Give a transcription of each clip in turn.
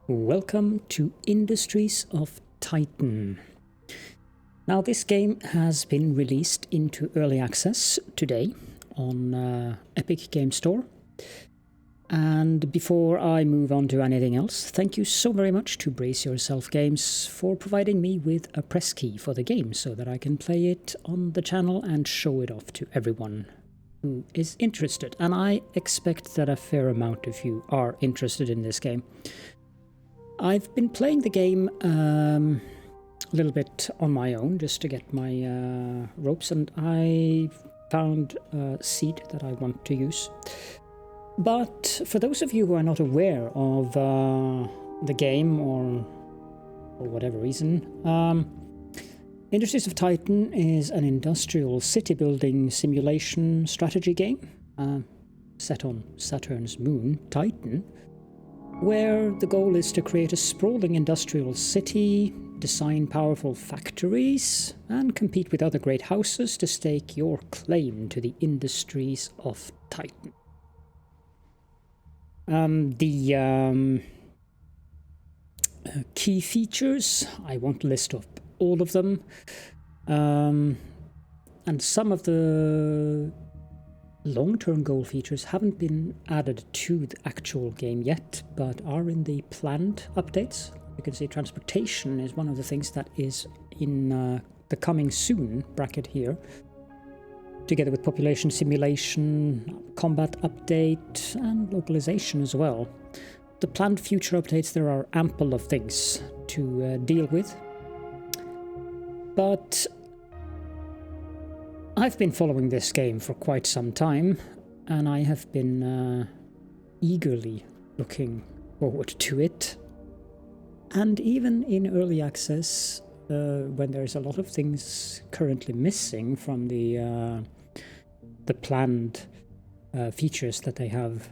Welcome to Industries of Titan. Now this game has been released into early access today on Epic Game Store. And before I move on to anything else, thank you so very much to Brace Yourself Games for providing me with a press key for the game so that I can play it on the channel and show it off to everyone who is interested. And I expect that a fair amount of you are interested in this game. I've been playing the game a little bit on my own just to get my ropes, and I found a seed that I want to use. But for those of you who are not aware of the game or for whatever reason, Industries of Titan is an industrial city-building simulation strategy game set on Saturn's moon, Titan, where the goal is to create a sprawling industrial city, design powerful factories, and compete with other great houses to stake your claim to the Industries of Titan. The key features, I won't list up all of them, and some of the long-term goal features haven't been added to the actual game yet, but are in the planned updates. You can see transportation is one of the things that is in the coming soon bracket here, together with population simulation, combat update, and localization as well. The planned future updates, there are ample of things to deal with. But I've been following this game for quite some time, and I have been eagerly looking forward to it. And even in early access, when there's a lot of things currently missing from the planned features that they have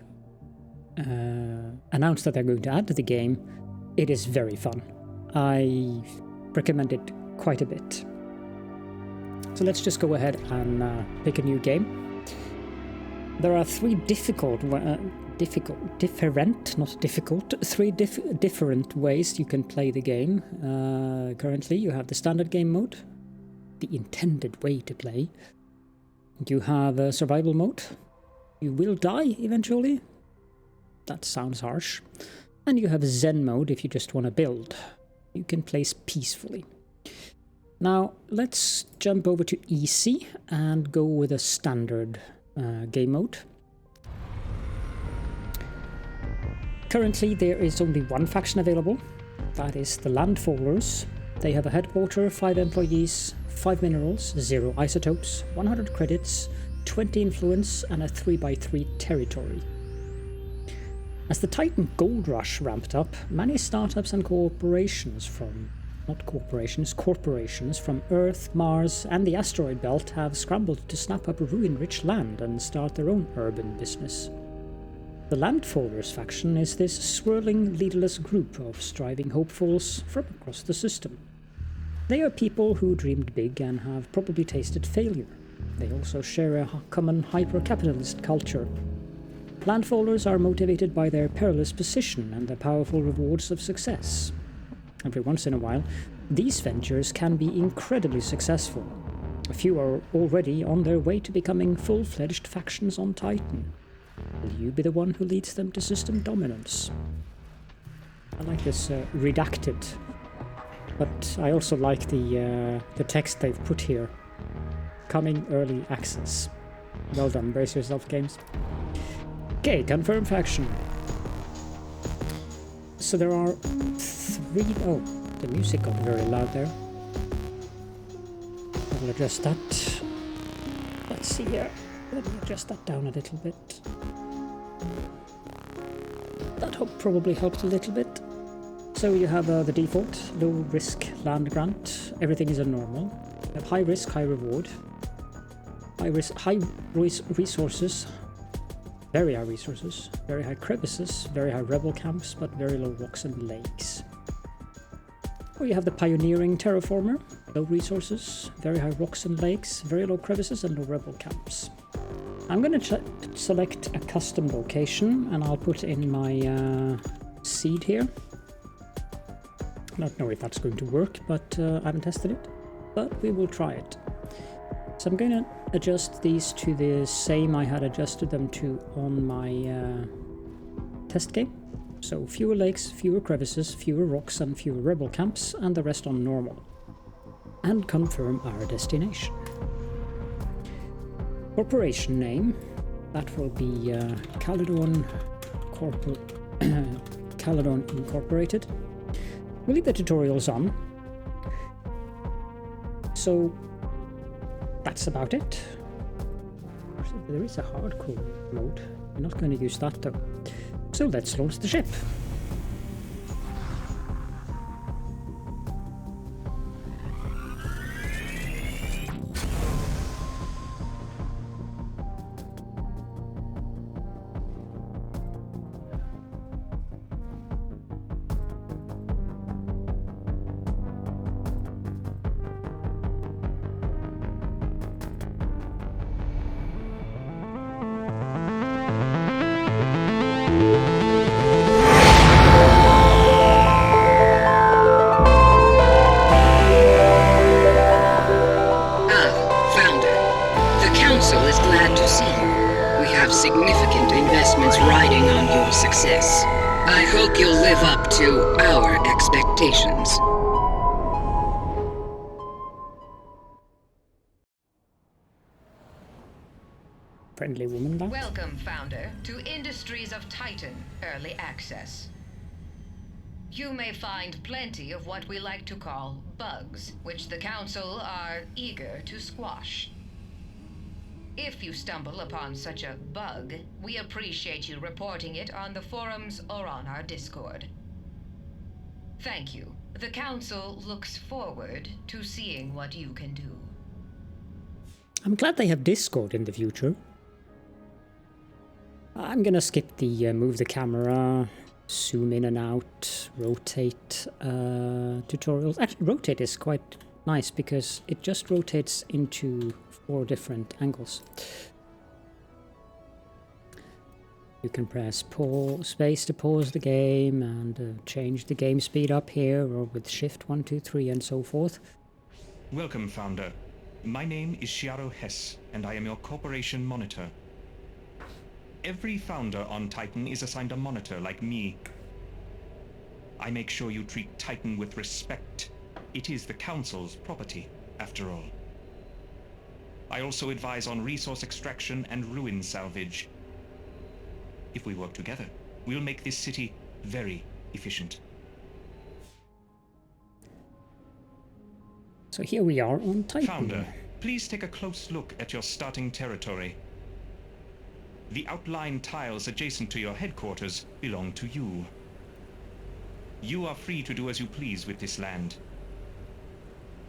announced that they're going to add to the game, it is very fun. I recommend it quite a bit. So let's just go ahead and pick a new game. There are three different ways you can play the game. Currently you have the standard game mode, the intended way to play. You have a survival mode. You will die eventually. That sounds harsh. And you have Zen mode if you just want to build. You can place peacefully. Now let's jump over to easy and go with a standard game mode. Currently there is only one faction available. That is the Landfallers. They have a headquarter, 5 employees, 5 minerals, 0 isotopes, 100 credits, 20 influence, and a 3x3 territory. As the Titan Gold Rush ramped up, many startups and corporations from Earth, Mars, and the asteroid belt have scrambled to snap up ruin-rich land and start their own urban business. The Landfallers faction is this swirling, leaderless group of striving hopefuls from across the system. They are people who dreamed big and have probably tasted failure. They also share a common hyper-capitalist culture. Landfallers are motivated by their perilous position and the powerful rewards of success. Every once in a while, these ventures can be incredibly successful. A few are already on their way to becoming full-fledged factions on Titan. Will you be the one who leads them to system dominance? I like this redacted, but I also like the text they've put here. Coming early access. Well done, Brace Yourself Games. Okay, confirm faction. So there are 3... Oh, the music got very loud there. I will adjust that. Let's see here. Let me adjust that down a little bit. That probably helped a little bit. So you have the default, low risk land grant. Everything is a normal. You have high risk, high reward. High resources. Very high resources. Very high crevices. Very high rebel camps, but very low rocks and lakes. Or you have the pioneering terraformer. Low resources, very high rocks and lakes, very low crevices, and low rebel camps. I'm going to select a custom location, and I'll put in my seed here. I don't know if that's going to work, but I haven't tested it. But we will try it. So I'm going to adjust these to the same I had adjusted them to on my test game. So fewer lakes, fewer crevices, fewer rocks and fewer rebel camps, and the rest on normal. And confirm our destination. Corporation name, that will be Caledorn Caledorn Incorporated. We'll leave the tutorials on. So that's about it. There is a hardcore mode. We're not going to use that though. So let's launch the ship. Significant investments riding on your success. I hope you'll live up to our expectations. Friendly woman, that. Welcome, Founder, to Industries of Titan Early Access. You may find plenty of what we like to call bugs, which the Council are eager to squash. If you stumble upon such a bug, we appreciate you reporting it on the forums or on our Discord. Thank you. The Council looks forward to seeing what you can do. I'm glad they have Discord in the future. I'm gonna skip the move the camera, zoom in and out, rotate tutorials. Actually, rotate is quite nice because it just rotates into 4 different angles. You can press pause, space to pause the game and change the game speed up here, or with shift 1, 2, 3 and so forth. Welcome, Founder. My name is Shiaro Hess, and I am your corporation monitor. Every Founder on Titan is assigned a monitor like me. I make sure you treat Titan with respect. It is the Council's property, after all. I also advise on resource extraction and ruin salvage. If we work together, we'll make this city very efficient. So here we are on Titan. Founder, please take a close look at your starting territory. The outlined tiles adjacent to your headquarters belong to you. You are free to do as you please with this land.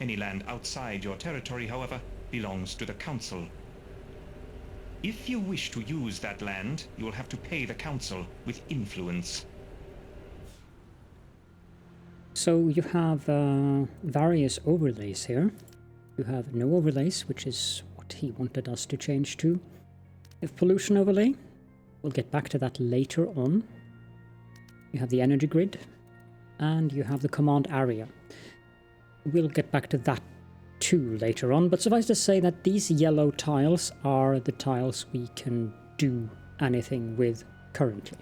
Any land outside your territory, however, belongs to the Council. If you wish to use that land, you will have to pay the Council with influence. So you have various overlays here. You have no overlays, which is what he wanted us to change to. You have pollution overlay. We'll get back to that later on. You have the energy grid. And you have the command area. We'll get back to that too later on, but suffice to say that these yellow tiles are the tiles we can do anything with currently.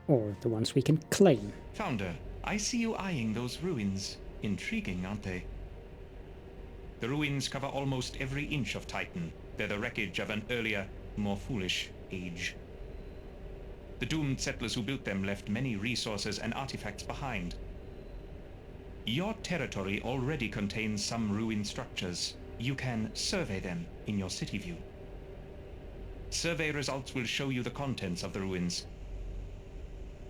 Or the ones we can claim. Founder, I see you eyeing those ruins. Intriguing, aren't they? The ruins cover almost every inch of Titan. They're the wreckage of an earlier, more foolish age. The doomed settlers who built them left many resources and artifacts behind. Your territory already contains some ruined structures. You can survey them in your city view. Survey results will show you the contents of the ruins.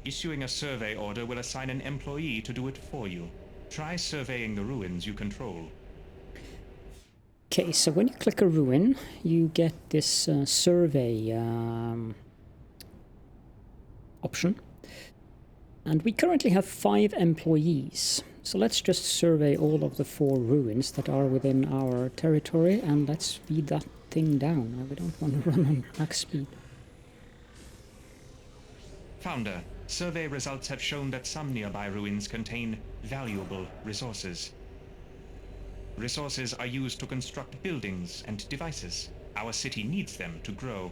Issuing a survey order will assign an employee to do it for you. Try surveying the ruins you control. Okay, so when you click a ruin, you get this survey option. And we currently have 5 employees. So let's just survey all of the 4 ruins that are within our territory, and let's speed that thing down. We don't want to run on max speed. Founder, Survey results have shown that some nearby ruins contain valuable resources. Resources are used to construct buildings and devices. Our city needs them to grow.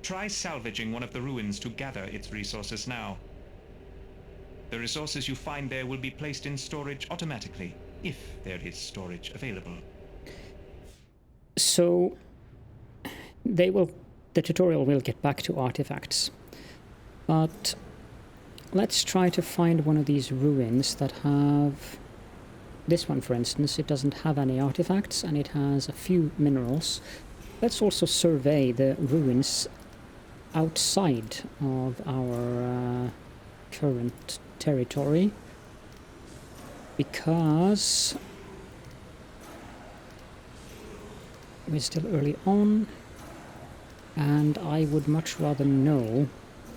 Try salvaging one of the ruins to gather its resources now. The resources you find there will be placed in storage automatically, if there is storage available. So, the tutorial will get back to artifacts. But let's try to find one of these ruins that have... This one, for instance, it doesn't have any artifacts and it has a few minerals. Let's also survey the ruins outside of our current territory, because we're still early on and I would much rather know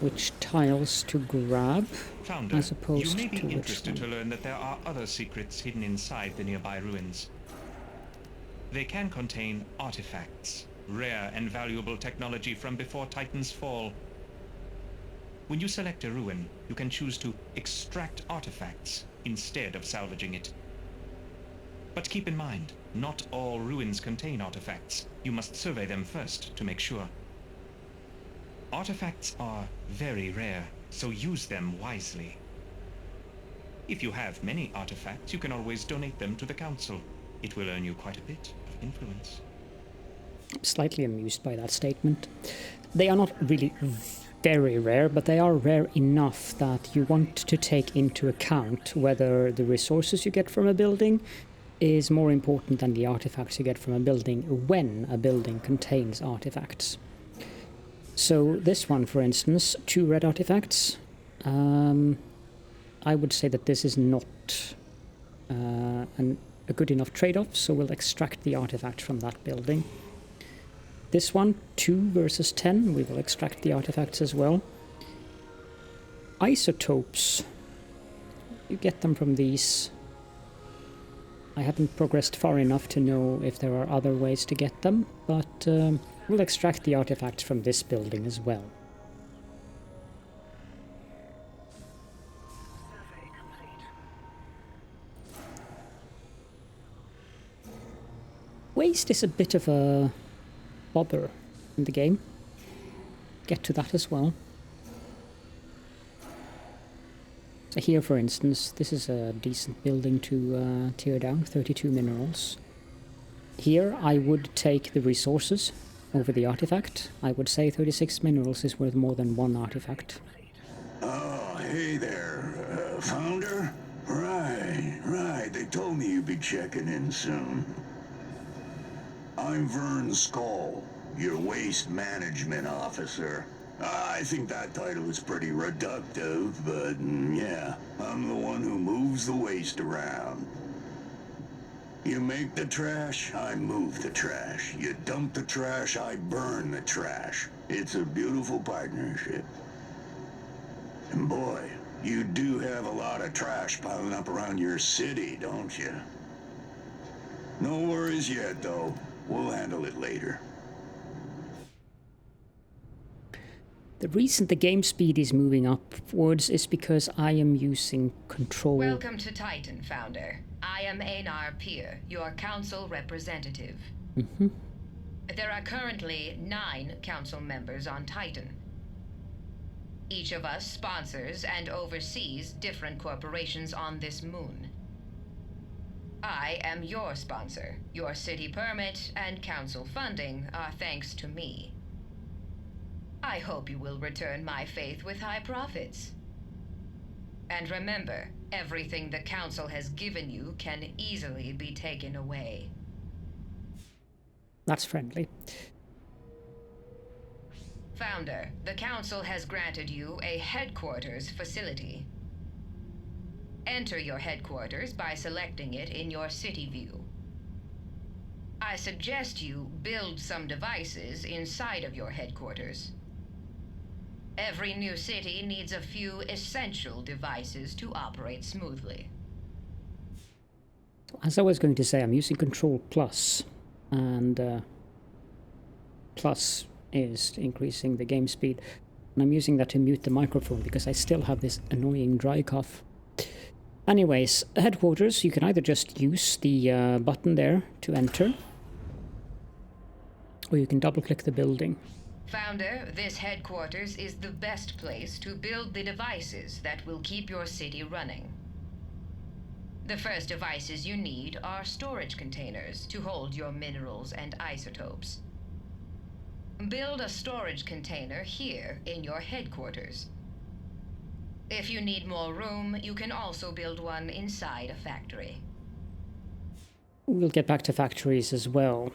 which tiles to grab. Founder, as opposed you may be to interested which to learn that there are other secrets hidden inside the nearby ruins. They can contain artifacts, rare and valuable technology from before Titan's fall. When you select a ruin, you can choose to extract artifacts instead of salvaging it. But keep in mind, not all ruins contain artifacts. You must survey them first to make sure. Artifacts are very rare, so use them wisely. If you have many artifacts, you can always donate them to the Council. It will earn you quite a bit of influence. I'm slightly amused by that statement. They are not really very rare, but they are rare enough that you want to take into account whether the resources you get from a building is more important than the artifacts you get from a building when a building contains artifacts. So this one, for instance, 2 red artifacts. I would say that this is not a good enough trade-off, so we'll extract the artifact from that building. This one, 2 versus 10, we will extract the artifacts as well. Isotopes, you get them from these. I haven't progressed far enough to know if there are other ways to get them, but we'll extract the artifacts from this building as well. Waste is a bit of a bother in the game. Get to that as well. So here, for instance, this is a decent building to tear down, 32 minerals. Here I would take the resources over the artifact. I would say 36 minerals is worth more than 1 artifact. Oh, hey there, Founder? Right. They told me you'd be checking in soon. I'm Vern Skull, your waste management officer. I think that title is pretty reductive, but yeah, I'm the one who moves the waste around. You make the trash, I move the trash. You dump the trash, I burn the trash. It's a beautiful partnership. And boy, you do have a lot of trash piling up around your city, don't you? No worries yet, though. We'll handle it later. The reason the game speed is moving upwards is because I am using control. Welcome to Titan, Founder. I am Einar Pier, your council representative. There are currently 9 council members on Titan. Each of us sponsors and oversees different corporations on this moon. I am your sponsor. Your city permit and council funding are thanks to me. I hope you will return my faith with high profits. And remember, everything the council has given you can easily be taken away. That's friendly. Founder, the council has granted you a headquarters facility. Enter your headquarters by selecting it in your city view. I suggest you build some devices inside of your headquarters. Every new city needs a few essential devices to operate smoothly. As I was going to say, I'm using Control Plus, and Plus is increasing the game speed. And I'm using that to mute the microphone because I still have this annoying dry cough. Anyways, headquarters, you can either just use the button there to enter, or you can double-click the building. Founder, this headquarters is the best place to build the devices that will keep your city running. The first devices you need are storage containers to hold your minerals and isotopes. Build a storage container here in your headquarters. If you need more room, you can also build one inside a factory. We'll get back to factories as well.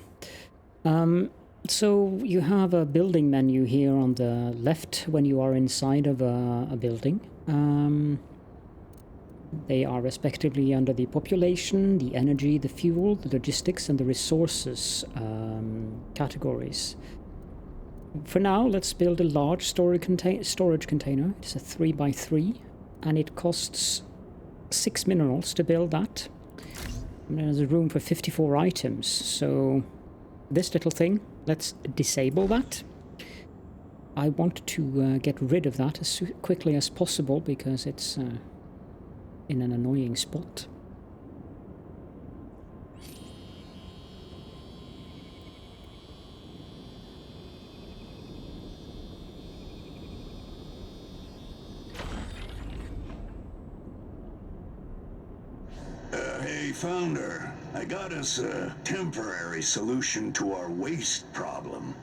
So you have a building menu here on the left when you are inside of a building. They are respectively under the population, the energy, the fuel, the logistics, and the resources categories. For now, let's build a large storage container. It's a 3x3, and it costs 6 minerals to build that. And there's room for 54 items, so this little thing, let's disable that. I want to get rid of that as quickly as possible because it's in an annoying spot. Hey, Founder, I got us a temporary solution to our waste problem.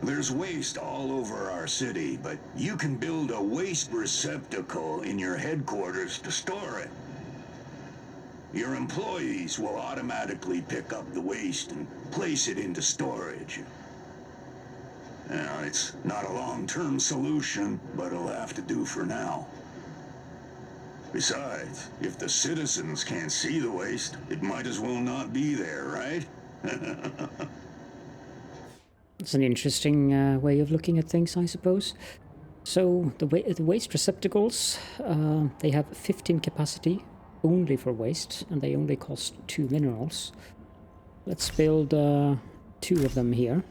There's waste all over our city, but you can build a waste receptacle in your headquarters to store it. Your employees will automatically pick up the waste and place it into storage. Now, it's not a long-term solution, but it'll have to do for now. Besides, if the citizens can't see the waste, it might as well not be there, right? It's an interesting way of looking at things, I suppose. So the waste receptacles, they have 15 capacity only for waste, and they only cost 2 minerals. Let's build 2 of them here.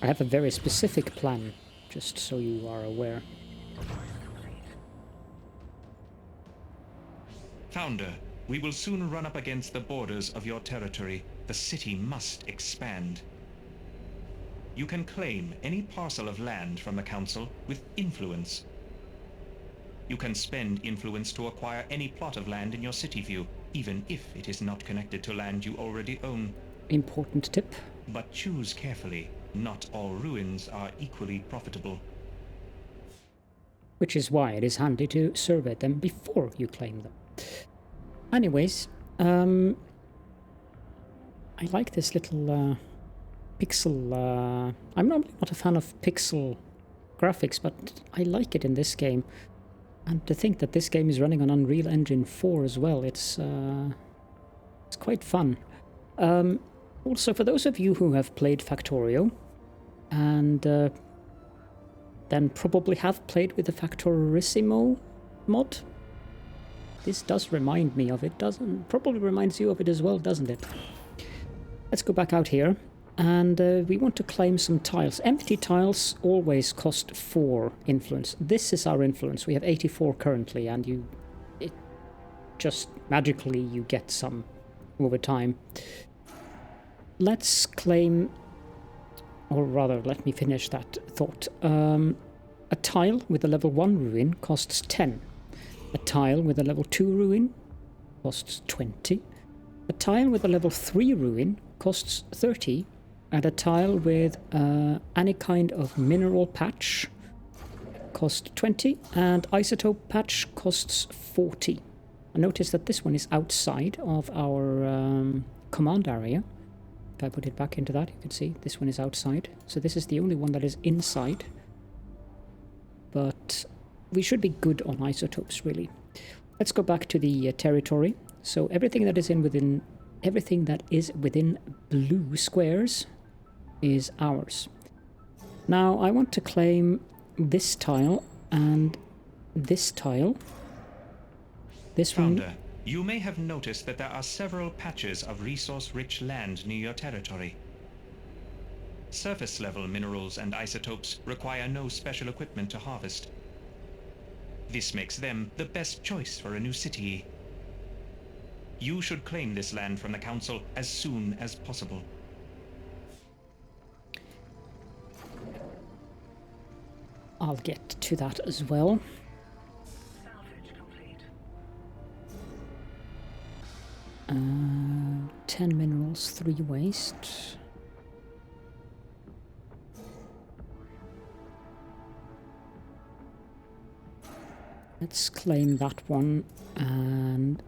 I have a very specific plan, just so you are aware. Founder, we will soon run up against the borders of your territory. The city must expand. You can claim any parcel of land from the Council with influence. You can spend influence to acquire any plot of land in your city view, even if it is not connected to land you already own. Important tip. But choose carefully. Not all ruins are equally profitable. Which is why it is handy to survey them before you claim them. Anyways, I like this little pixel... I'm normally not a fan of pixel graphics, but I like it in this game. And to think that this game is running on Unreal Engine 4 as well, it's quite fun. Also, for those of you who have played Factorio, and then probably have played with the Factorissimo mod, this does remind me of it, doesn't? Probably reminds you of it as well, doesn't it? Let's go back out here, and we want to claim some tiles. Empty tiles always cost 4 influence. This is our influence. We have 84 currently, and it just magically you get some over time. Let's claim, or rather, let me finish that thought. A tile with a level 1 ruin costs 10. A tile with a level 2 ruin costs 20. A tile with a level 3 ruin costs 30. And a tile with any kind of mineral patch costs 20. And isotope patch costs 40. I notice that this one is outside of our command area. If I put it back into that, you can see this one is outside. So this is the only one that is inside. But we should be good on isotopes, really. Let's go back to the territory. So everything that is within blue squares is ours. Now I want to claim this tile and this tile. This Founder, one. you may have noticed that there are several patches of resource-rich land near your territory. Surface-level minerals and isotopes require no special equipment to harvest. This makes them the best choice for a new city. You should claim this land from the Council as soon as possible. I'll get to that as well. Salvage complete. 10 minerals, 3 waste. Let's claim that one and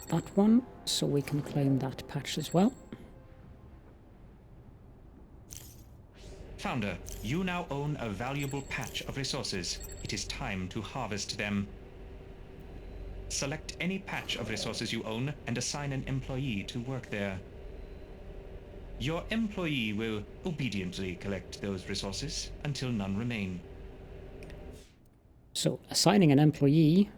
that one, so we can claim that patch as well. Founder, you now own a valuable patch of resources. It is time to harvest them. Select any patch of resources you own and assign an employee to work there. Your employee will obediently collect those resources until none remain. So assigning an employee,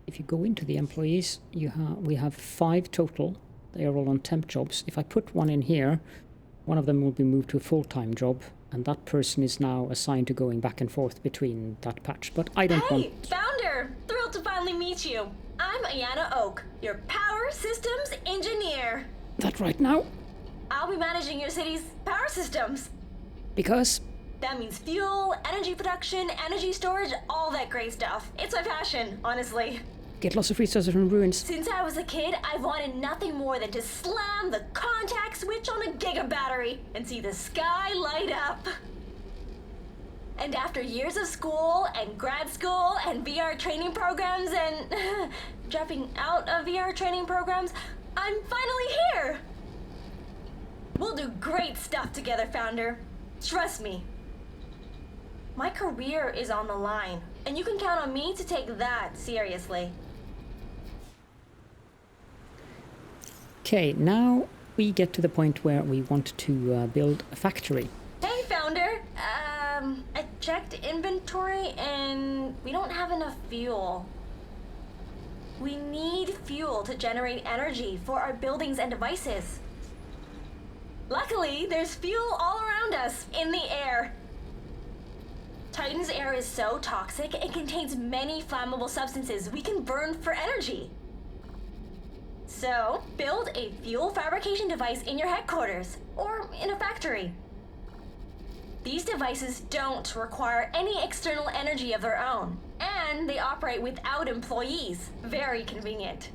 if you go into the employees, we have 5 total. They are all on temp jobs. If I put one in here, one of them will be moved to a full-time job, and that person is now assigned to going back and forth between that patch. But I don't want... Hey, Founder! Thrilled to finally meet you. I'm Ayana Oak, your power systems engineer. That right now? I'll be managing your city's power systems. Because... That means fuel, energy production, energy storage, all that great stuff. It's my passion, honestly. Get lots of resources from ruins. Since I was a kid, I've wanted nothing more than to slam the contact switch on a giga battery and see the sky light up. And after years of school and grad school and VR training programs and dropping out of VR training programs, I'm finally here. We'll do great stuff together, Founder. Trust me. My career is on the line, and you can count on me to take that seriously. Okay, now we get to the point where we want to build a factory. Hey, Founder. I checked inventory and we don't have enough fuel. We need fuel to generate energy for our buildings and devices. Luckily, there's fuel all around us, in the air. Titan's air is so toxic, it contains many flammable substances we can burn for energy. So, build a fuel fabrication device in your headquarters, or in a factory. These devices don't require any external energy of their own, and they operate without employees. Very convenient.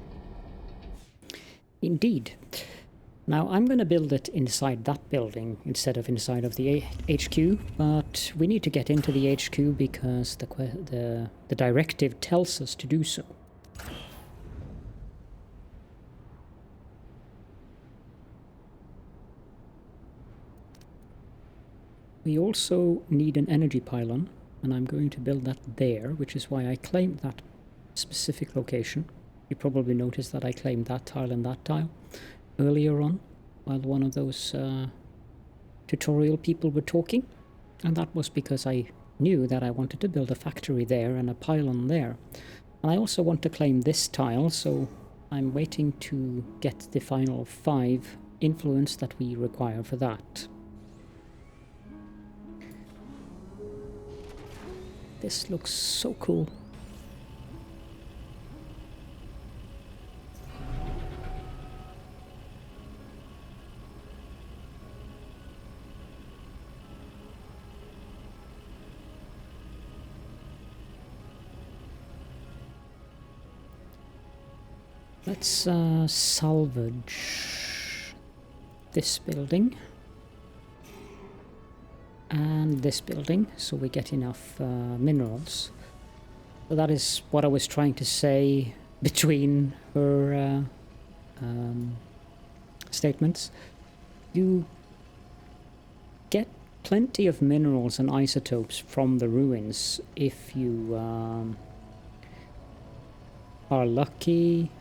Indeed. Now I'm going to build it inside that building instead of inside of the HQ, but we need to get into the HQ because the directive tells us to do so. We also need an energy pylon, and I'm going to build that there, which is why I claimed that specific location. You probably noticed that I claimed that tile and that tile earlier on, while one of those tutorial people were talking, and that was because I knew that I wanted to build a factory there and a pylon there. And I also want to claim this tile, so I'm waiting to get the final 5 influence that we require for that. This looks so cool. Let's salvage this building and this building so we get enough minerals. So that is what I was trying to say between her statements. You get plenty of minerals and isotopes from the ruins if you are lucky.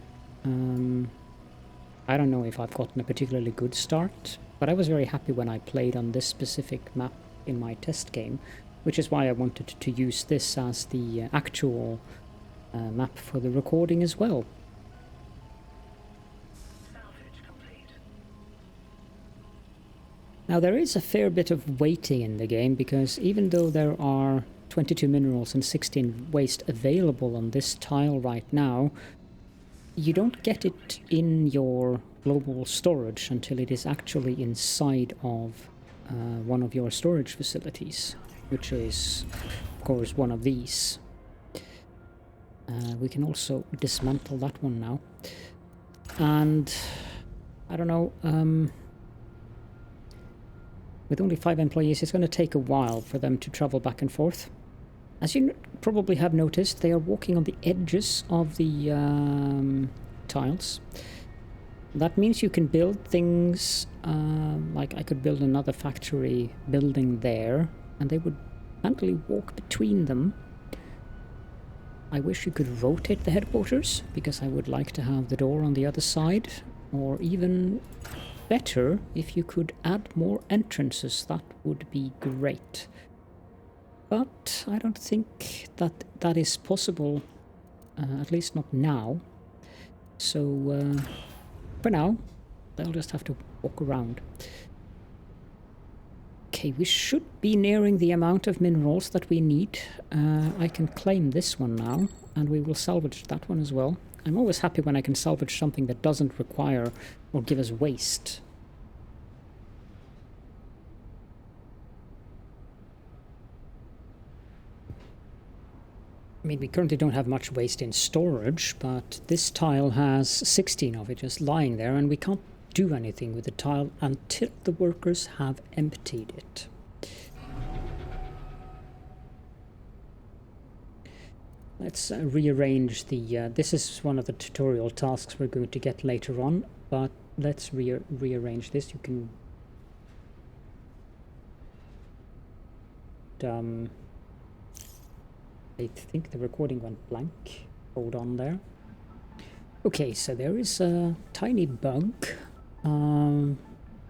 I don't know if I've gotten a particularly good start, but I was very happy when I played on this specific map in my test game, which is why I wanted to use this as the actual map for the recording as well. Salvage complete. Now there is a fair bit of waiting in the game, because even though there are 22 minerals and 16 waste available on this tile right now, you don't get it in your global storage until it is actually inside of one of your storage facilities, which is, of course, one of these. We can also dismantle that one now. And I don't know, with only 5 employees, it's going to take a while for them to travel back and forth. As you probably have noticed, they are walking on the edges of the tiles. That means you can build things, like I could build another factory building there, and they would handily walk between them. I wish you could rotate the headquarters, because I would like to have the door on the other side, or even better, if you could add more entrances, that would be great. But I don't think that that is possible, at least not now. So for now, they'll just have to walk around. Okay, we should be nearing the amount of minerals that we need. I can claim this one now, and we will salvage that one as well. I'm always happy when I can salvage something that doesn't require or give us waste. I mean, we currently don't have much waste in storage, but this tile has 16 of it just lying there, and we can't do anything with the tile until the workers have emptied it. Let's rearrange the... this is one of the tutorial tasks we're going to get later on, but let's rearrange this. You can... I think the recording went blank. Hold on there. Okay, so there is a tiny bug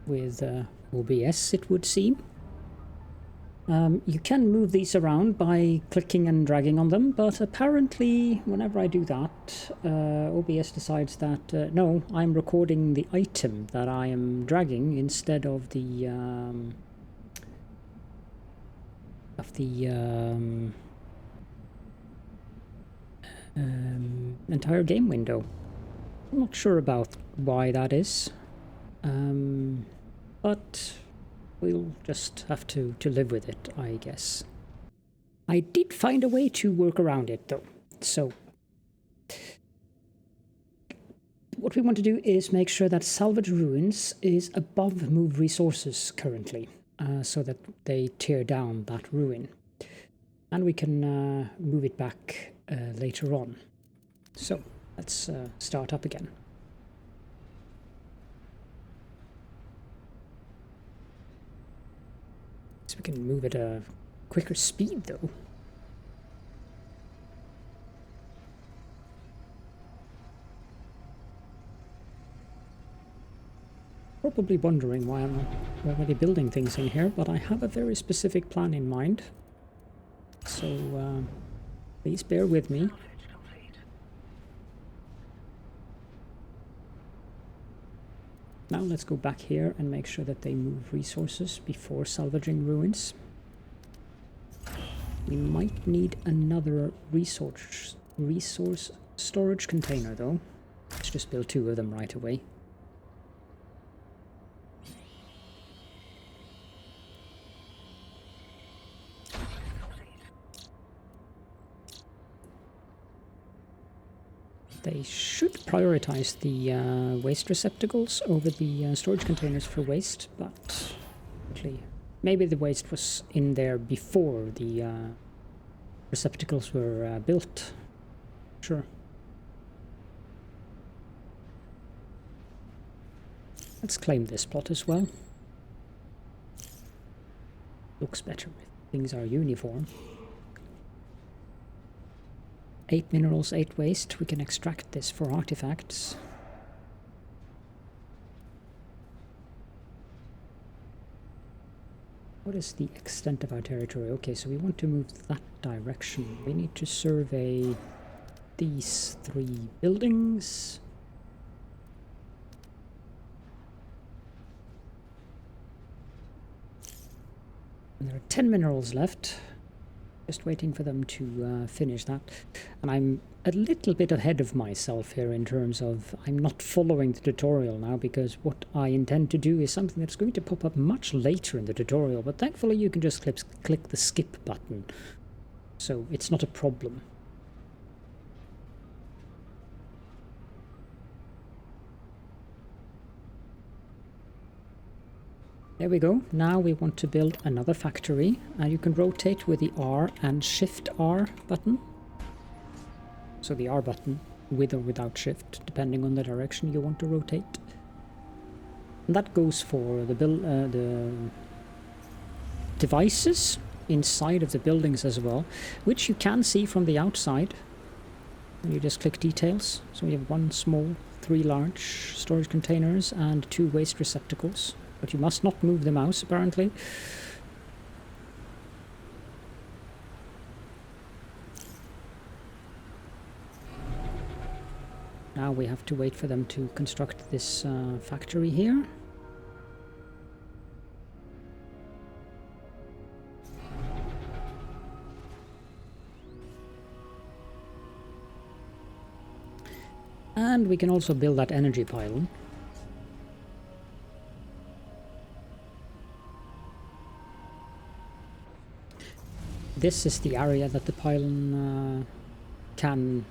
with OBS, it would seem. You can move these around by clicking and dragging on them, but apparently whenever I do that, OBS decides that no, I'm recording the item that I am dragging instead of the entire game window. I'm not sure about why that is, but we'll just have to live with it, I guess. I did find a way to work around it, though. So what we want to do is make sure that salvage ruins is above move resources currently, so that they tear down that ruin. And we can move it back later on. So let's start up again. So we can move at a quicker speed, though. Probably wondering why I'm already building things in here, but I have a very specific plan in mind. So please bear with me. Now let's go back here and make sure that they move resources before salvaging ruins. We might need another resource storage container, though. Let's just build 2 of them right away. They should prioritize the waste receptacles over the storage containers for waste, but actually, maybe the waste was in there before the receptacles were built. Sure. Let's claim this plot as well. Looks better if things are uniform. 8 minerals, 8 waste. We can extract this for artifacts. What is the extent of our territory? Okay, so we want to move that direction. We need to survey these 3 buildings. There are 10 minerals left. Just waiting for them to finish that. And I'm a little bit ahead of myself here in terms of I'm not following the tutorial now, because what I intend to do is something that's going to pop up much later in the tutorial, but thankfully you can just click the skip button, so it's not a problem. There we go. Now we want to build another factory, and you can rotate with the R and Shift R button. So the R button with or without shift, depending on the direction you want to rotate. And that goes for the devices inside of the buildings as well, which you can see from the outside. And you just click details. So we have 1 small, 3 large storage containers and 2 waste receptacles. But you must not move the mouse, apparently. Now we have to wait for them to construct this factory here. And we can also build that energy pylon. This is the area that the pylon can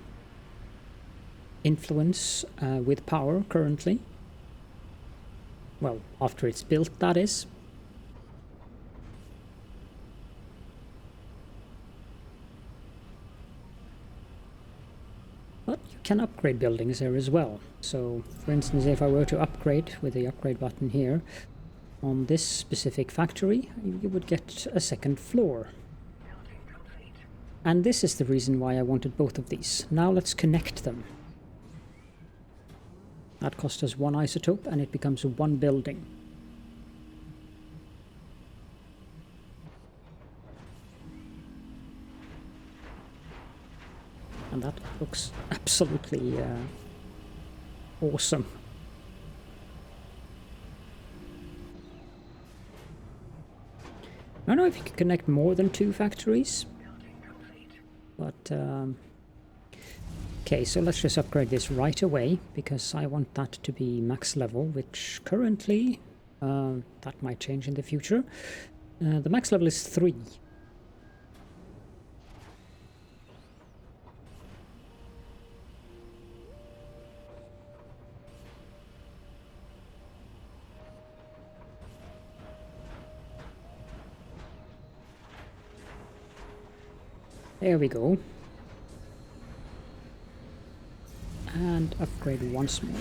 influence with power currently. Well, after it's built, that is. But you can upgrade buildings here as well. So, for instance, if I were to upgrade with the upgrade button here on this specific factory, you would get a 2nd floor. And this is the reason why I wanted both of these. Now let's connect them. That costs us 1 isotope and it becomes 1 building. And that looks absolutely awesome. I don't know if you can connect more than 2 factories. But, okay, so let's just upgrade this right away, because I want that to be max level, which currently, that might change in the future. The max level is 3. There we go. And upgrade once more.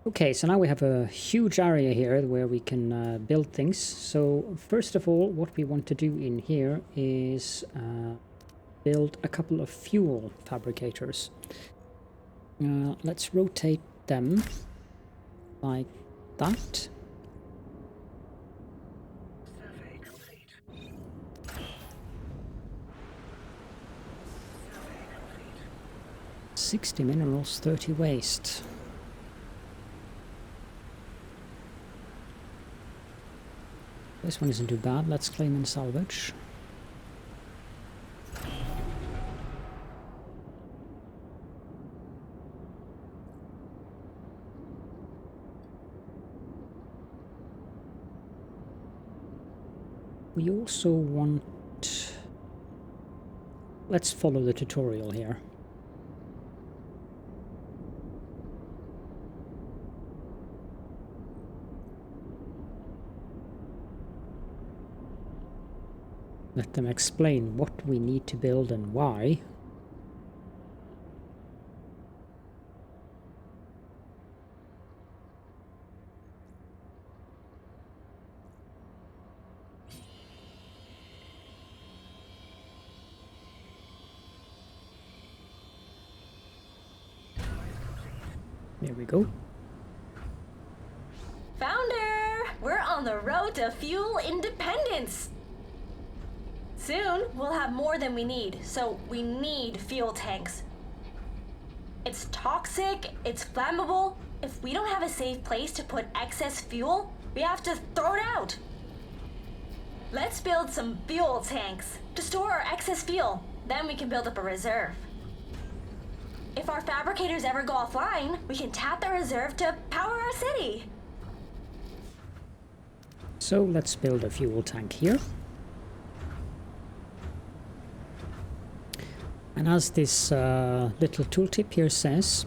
Okay, so now we have a huge area here where we can build things. So first of all, what we want to do in here is build a couple of fuel fabricators. Let's rotate them like that. 60 minerals, 30 waste. This one isn't too bad. Let's claim and salvage. We also want... Let's follow the tutorial here. Let them explain what we need to build and why. There we go. Founder! We're on the road to fuel independence! Soon, we'll have more than we need, so we need fuel tanks. It's toxic, it's flammable, if we don't have a safe place to put excess fuel, we have to throw it out. Let's build some fuel tanks to store our excess fuel. Then we can build up a reserve. If our fabricators ever go offline, we can tap the reserve to power our city. So let's build a fuel tank here. And as this little tooltip here says,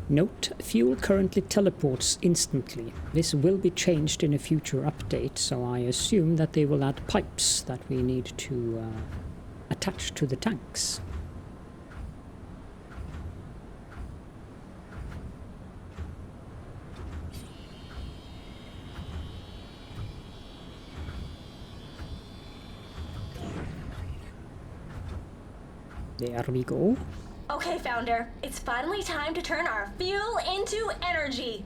note, fuel currently teleports instantly. This will be changed in a future update, so I assume that they will add pipes that we need to attach to the tanks. There we go. Okay, Founder, it's finally time to turn our fuel into energy.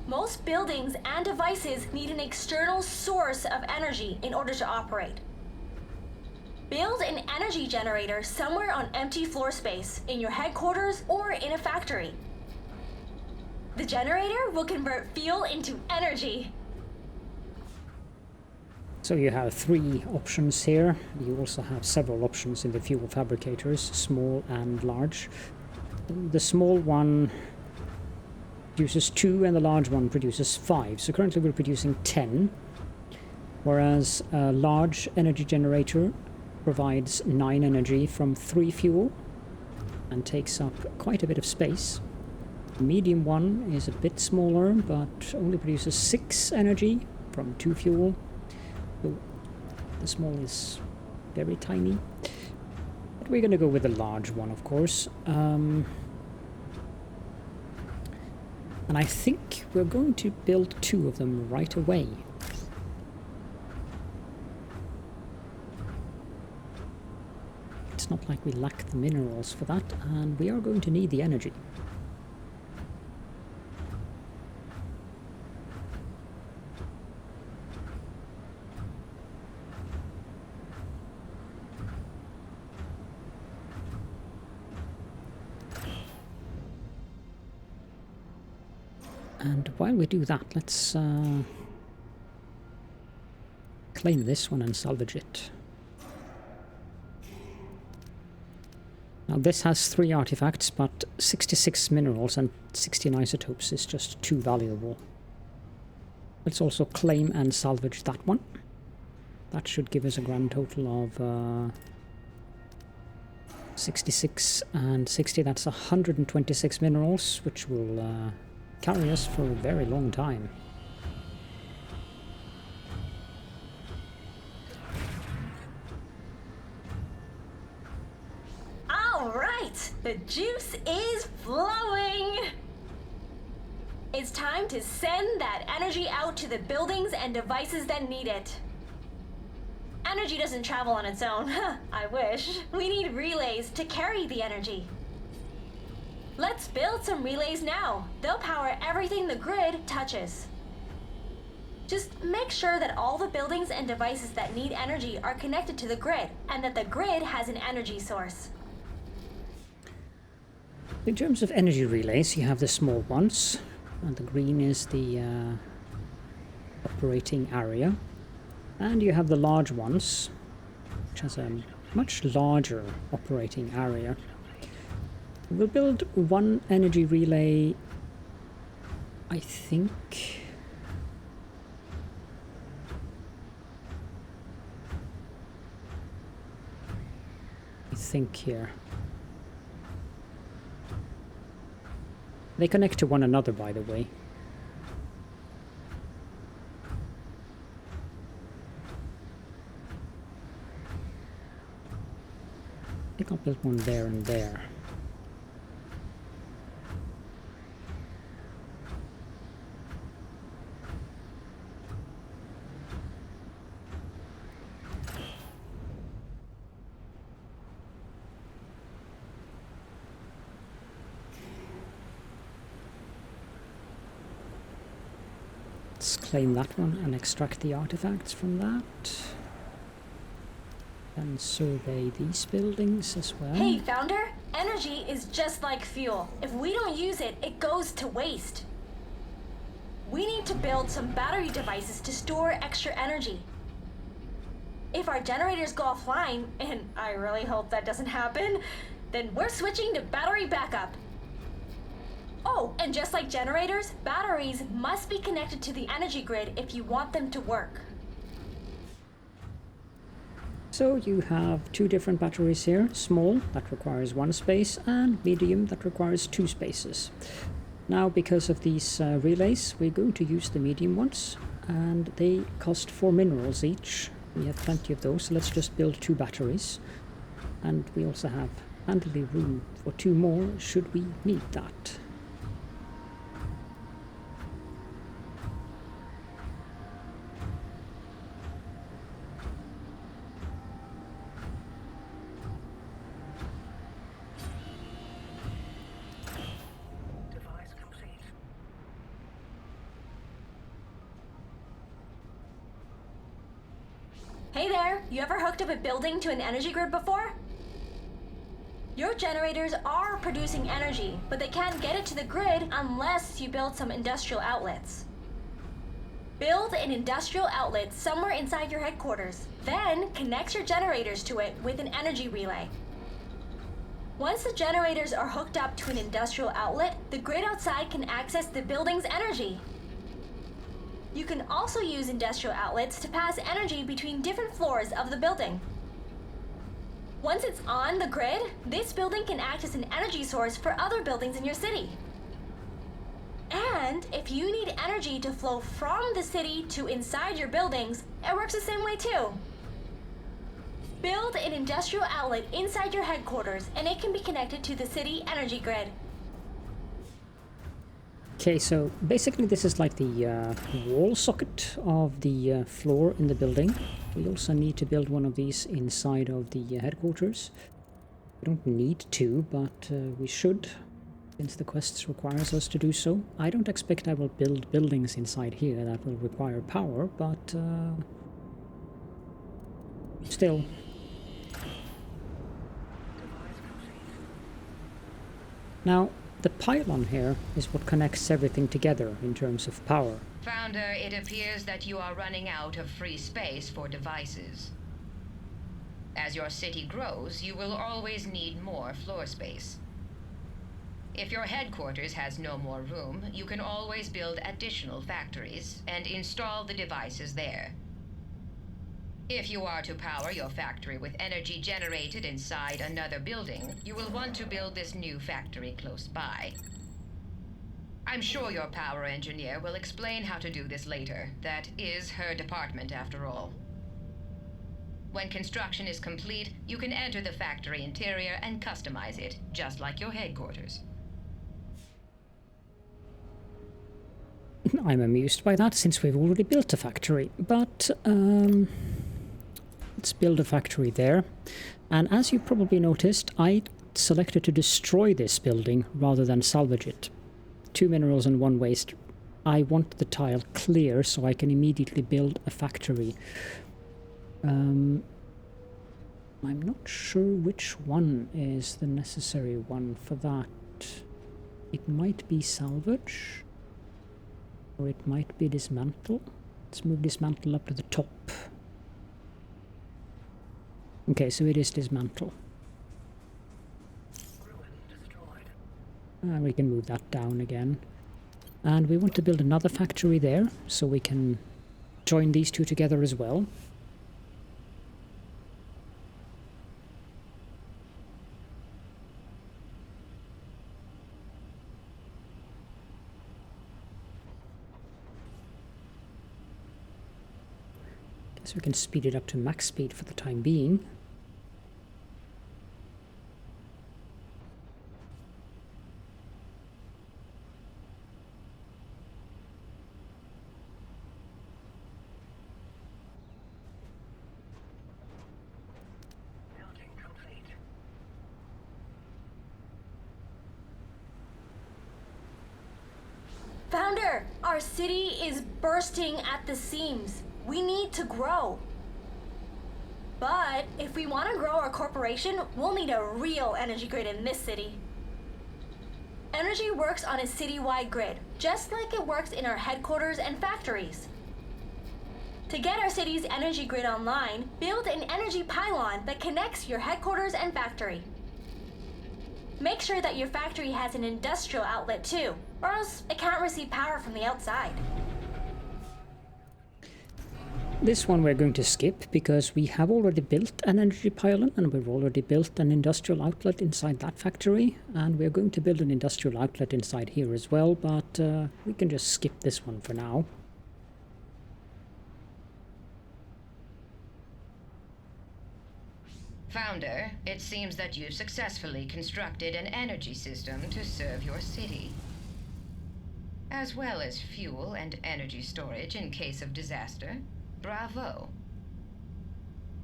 Most buildings and devices need an external source of energy in order to operate. Build an energy generator somewhere on empty floor space, in your headquarters or in a factory. The generator will convert fuel into energy. So you have 3 options here. You also have several options in the fuel fabricators, small and large. The small one produces 2 and the large one produces 5. So currently we're producing 10, whereas a large energy generator provides 9 energy from 3 fuel and takes up quite a bit of space. The medium one is a bit smaller but only produces 6 energy from 2 fuel. The small is very tiny, but we're going to go with the large one, of course. And I think we're going to build 2 of them right away. It's not like we lack the minerals for that, and we are going to need the energy. And while we do that, let's claim this one and salvage it. Now this has 3 artifacts, but 66 minerals and 16 isotopes is just too valuable. Let's also claim and salvage that one. That should give us a grand total of 66 and 60. That's 126 minerals, which will carry us for a very long time. All right, the juice is flowing. It's time to send that energy out to the buildings and devices that need it. Energy doesn't travel on its own. I wish. We need relays to carry the energy. Let's build some relays now. They'll power everything the grid touches. Just make sure that all the buildings and devices that need energy are connected to the grid, and that the grid has an energy source. In terms of energy relays, you have the small ones, and the green is the operating area. And you have the large ones, which has a much larger operating area. We'll build 1 energy relay, I think. Here. They connect to one another, by the way. I think I'll build one there and there. Let's claim that one and extract the artifacts from that. And survey these buildings as well. Hey, Founder! Energy is just like fuel. If we don't use it, it goes to waste. We need to build some battery devices to store extra energy. If our generators go offline, and I really hope that doesn't happen, then we're switching to battery backup. Oh, and just like generators, batteries must be connected to the energy grid if you want them to work. So you have two different batteries here, small, that requires one space, and medium, that requires two spaces. Now, because of these relays, we're going to use the medium ones, and they cost 4 minerals each. We have plenty of those, so let's just build 2 batteries. And we also have handily room for 2 more, should we need that. Device complete. Hey there, you ever hooked up a building to an energy grid before? Your generators are producing energy, but they can't get it to the grid unless you build some industrial outlets. Build an industrial outlet somewhere inside your headquarters, then connect your generators to it with an energy relay. Once the generators are hooked up to an industrial outlet, the grid outside can access the building's energy. You can also use industrial outlets to pass energy between different floors of the building. Once it's on the grid, this building can act as an energy source for other buildings in your city. And if you need energy to flow from the city to inside your buildings, it works the same way too. Build an industrial outlet inside your headquarters and it can be connected to the city energy grid. Okay, so basically this is like the wall socket of the floor in the building. We also need to build one of these inside of the headquarters. We don't need to, but we should, since the quest requires us to do so. I don't expect I will build buildings inside here that will require power, but still. Now, the pylon here is what connects everything together in terms of power. Founder, it appears that you are running out of free space for devices. As your city grows, you will always need more floor space. If your headquarters has no more room, you can always build additional factories and install the devices there. If you are to power your factory with energy generated inside another building, you will want to build this new factory close by. I'm sure your power engineer will explain how to do this later. That is her department, after all. When construction is complete, you can enter the factory interior and customize it, just like your headquarters. I'm amused by that, since we've already built a factory, but let's build a factory there. And as you probably noticed, I selected to destroy this building rather than salvage it. 2 minerals and 1 waste. I want the tile clear so I can immediately build a factory. I'm not sure which one is the necessary one for that. It might be salvage, or it might be dismantle. Let's move dismantle up to the top. Okay, so it is dismantle. And we can move that down again. And we want to build another factory there, so we can join these two together as well. Guess we can speed it up to max speed for the time being. Founder, our city is bursting at the seams. We need to grow. But if we want to grow our corporation, we'll need a real energy grid in this city. Energy works on a citywide grid, just like it works in our headquarters and factories. To get our city's energy grid online, build an energy pylon that connects your headquarters and factory. Make sure that your factory has an industrial outlet too, or else it can't receive power from the outside. This one we're going to skip because we have already built an energy pylon and we've already built an industrial outlet inside that factory, and we're going to build an industrial outlet inside here as well, but we can just skip this one for now. Founder, it seems that you successfully constructed an energy system to serve your city, as well as fuel and energy storage in case of disaster. Bravo.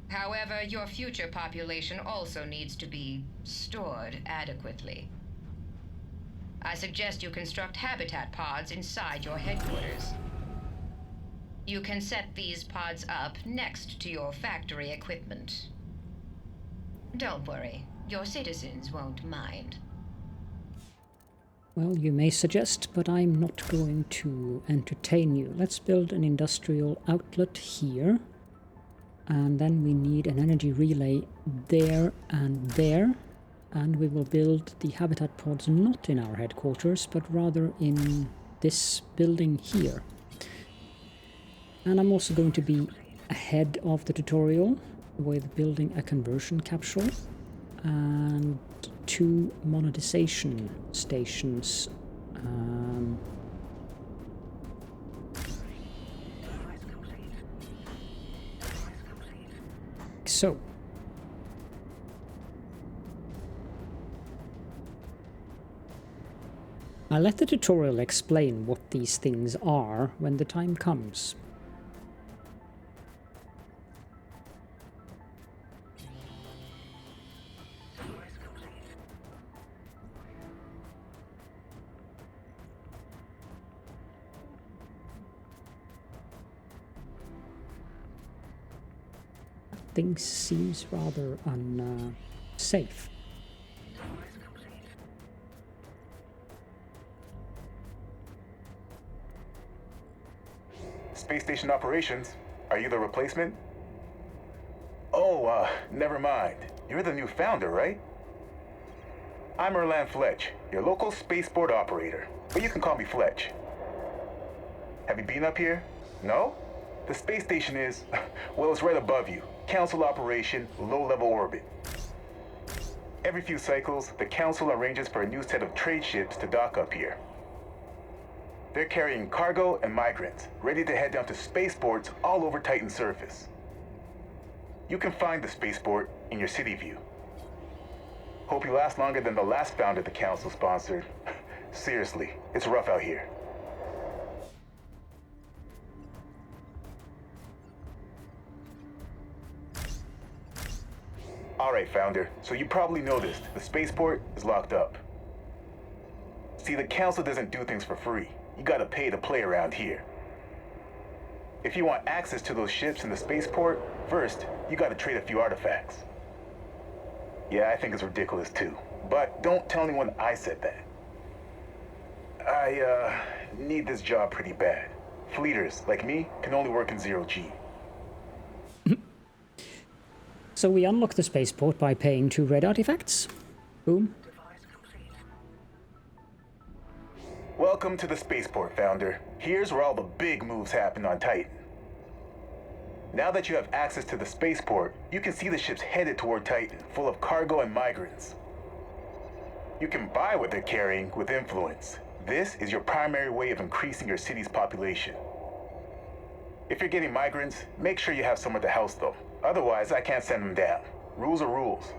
However, your future population also needs to be stored adequately. I suggest you construct habitat pods inside your headquarters. You can set these pods up next to your factory equipment. Don't worry, your citizens won't mind. Well, you may suggest, but I'm not going to entertain you. Let's build an industrial outlet here. And then we need an energy relay there. And we will build the habitat pods not in our headquarters, but rather in this building here. And I'm also going to be ahead of the tutorial with building a conversion capsule and 2 monetization stations. So I'll let the tutorial explain what these things are when the time comes. Things seems rather unsafe. Space station operations. Are you the replacement? Oh, never mind. You're the new founder, right? I'm Erlan Fletch, your local spaceport operator, but you can call me Fletch. Have you been up here? No? The space station is, well, it's right above you. Council operation, low-level orbit. Every few cycles, the Council arranges for a new set of trade ships to dock up here. They're carrying cargo and migrants, ready to head down to spaceports all over Titan's surface. You can find the spaceport in your city view. Hope you last longer than the last founder the Council sponsored. Seriously, it's rough out here. Alright, Founder, so you probably noticed the spaceport is locked up. See, the Council doesn't do things for free. You gotta pay to play around here. If you want access to those ships in the spaceport, first, you gotta trade a few artifacts. Yeah, I think it's ridiculous too. But don't tell anyone I said that. I, need this job pretty bad. Fleeters, like me, can only work in 0G. So we unlock the spaceport by paying 2 red artifacts. Boom. Welcome to the spaceport, Founder. Here's where all the big moves happen on Titan. Now that you have access to the spaceport, you can see the ships headed toward Titan, full of cargo and migrants. You can buy what they're carrying with influence. This is your primary way of increasing your city's population. If you're getting migrants, make sure you have somewhere to house them. Otherwise, I can't send them down. Rules are rules.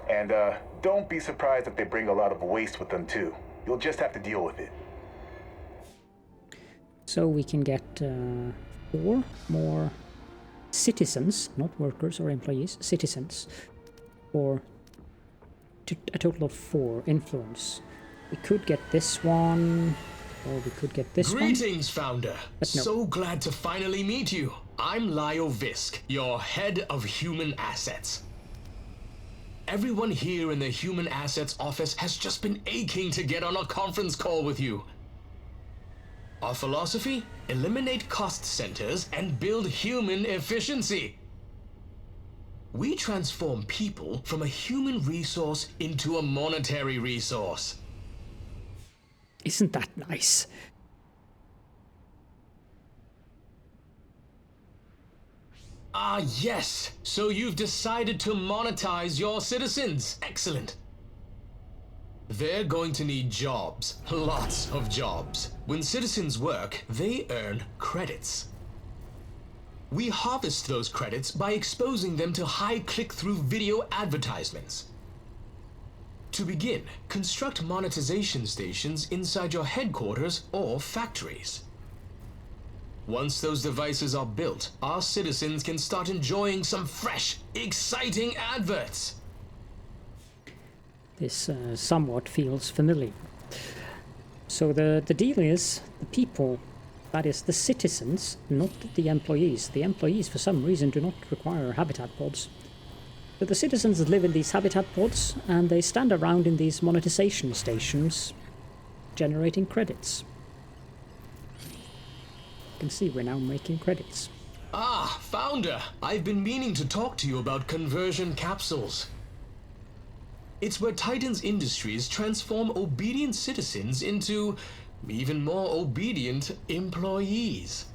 And don't be surprised if they bring a lot of waste with them too. You'll just have to deal with it. So we can get 4 more citizens, not workers or employees, citizens, for a total of 4 influence. We could get this one, or we could get this one. Greetings, Founder. But no. So glad to finally meet you. I'm Lyle Visk, your head of human assets. Everyone here in the Human Assets office has just been aching to get on a conference call with you. Our philosophy? Eliminate cost centers and build human efficiency. We transform people from a human resource into a monetary resource. Isn't that nice? Ah, yes. So you've decided to monetize your citizens. Excellent. They're going to need jobs. Lots of jobs. When citizens work, they earn credits. We harvest those credits by exposing them to high click-through video advertisements. To begin, construct monetization stations inside your headquarters or factories. Once those devices are built, our citizens can start enjoying some fresh, exciting adverts. This somewhat feels familiar. So the deal is the people, that is the citizens, not the employees. The employees for some reason do not require habitat pods. But the citizens live in these habitat pods and they stand around in these monetization stations generating credits. You can see we're now making credits. Ah, Founder! I've been meaning to talk to you about conversion capsules. It's where Titan's Industries transform obedient citizens into even more obedient employees.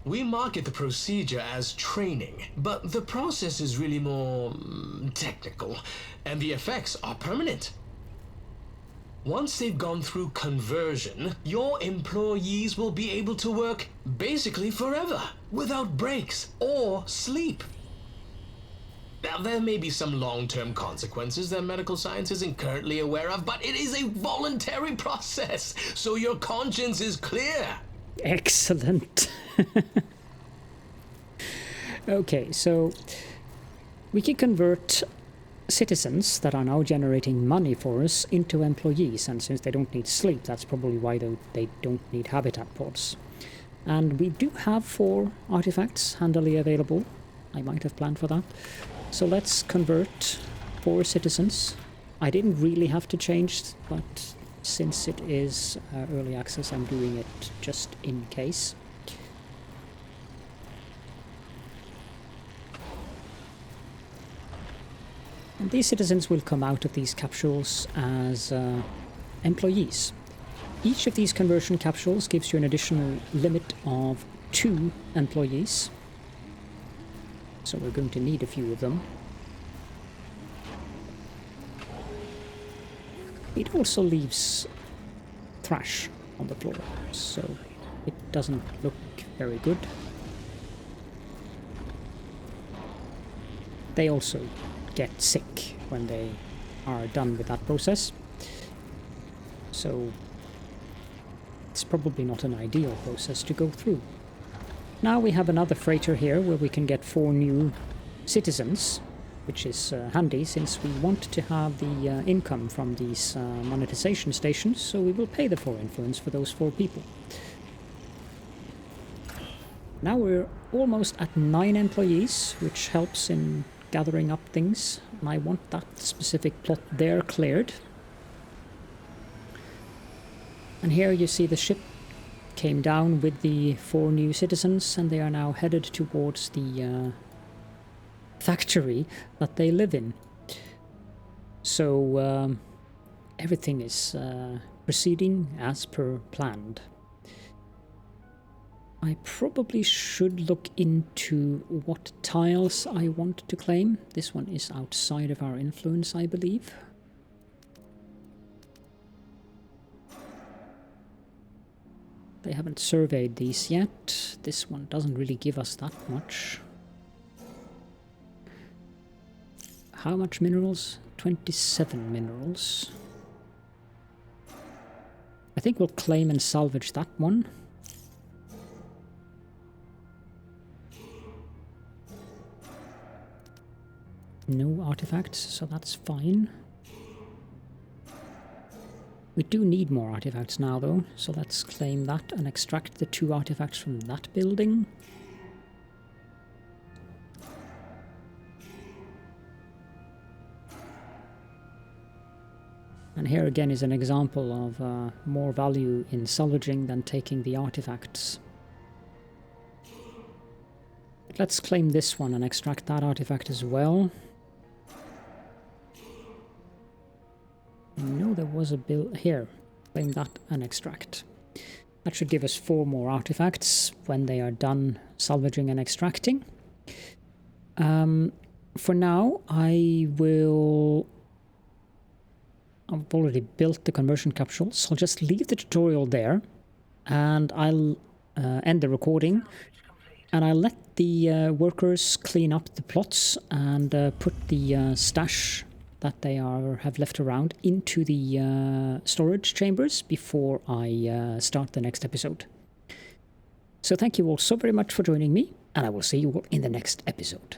We market the procedure as training, but the process is really more technical, and the effects are permanent. Once they've gone through conversion, your employees will be able to work basically forever, without breaks or sleep. Now, there may be some long-term consequences that medical science isn't currently aware of, but it is a voluntary process, so your conscience is clear. Excellent. Okay, so we can convert citizens that are now generating money for us into employees, and since they don't need sleep, that's probably why they don't need habitat pods. And we do have 4 artifacts handily available. I might have planned for that. So let's convert 4 citizens. I didn't really have to change, but since it is early access, I'm doing it just in case. And these citizens will come out of these capsules as employees. Each of these conversion capsules gives you an additional limit of 2 employees. So we're going to need a few of them. It also leaves trash on the floor, so it doesn't look very good. They also get sick when they are done with that process. So it's probably not an ideal process to go through. Now we have another freighter here where we can get 4 new citizens, which is handy since we want to have the income from these monetization stations, so we will pay the 4 influence for those 4 people. Now we're almost at 9 employees, which helps in gathering up things, and I want that specific plot there cleared. And here you see the ship came down with the 4 new citizens, and they are now headed towards the factory that they live in. So everything is proceeding as per planned. I probably should look into what tiles I want to claim. This one is outside of our influence, I believe. They haven't surveyed these yet. This one doesn't really give us that much. How much minerals? 27 minerals. I think we'll claim and salvage that one. No artifacts, so that's fine. We do need more artifacts now though, so let's claim that and extract the 2 artifacts from that building. And here again is an example of more value in salvaging than taking the artifacts. Let's claim this one and extract that artifact as well. I know there was a bill here. Claim that and extract. That should give us 4 more artifacts when they are done salvaging and extracting. For now, I've already built the conversion capsules. I'll just leave the tutorial there, and I'll end the recording, and I'll let the workers clean up the plots and put the stash that they have left around into the storage chambers before I start the next episode. So thank you all so very much for joining me, and I will see you all in the next episode.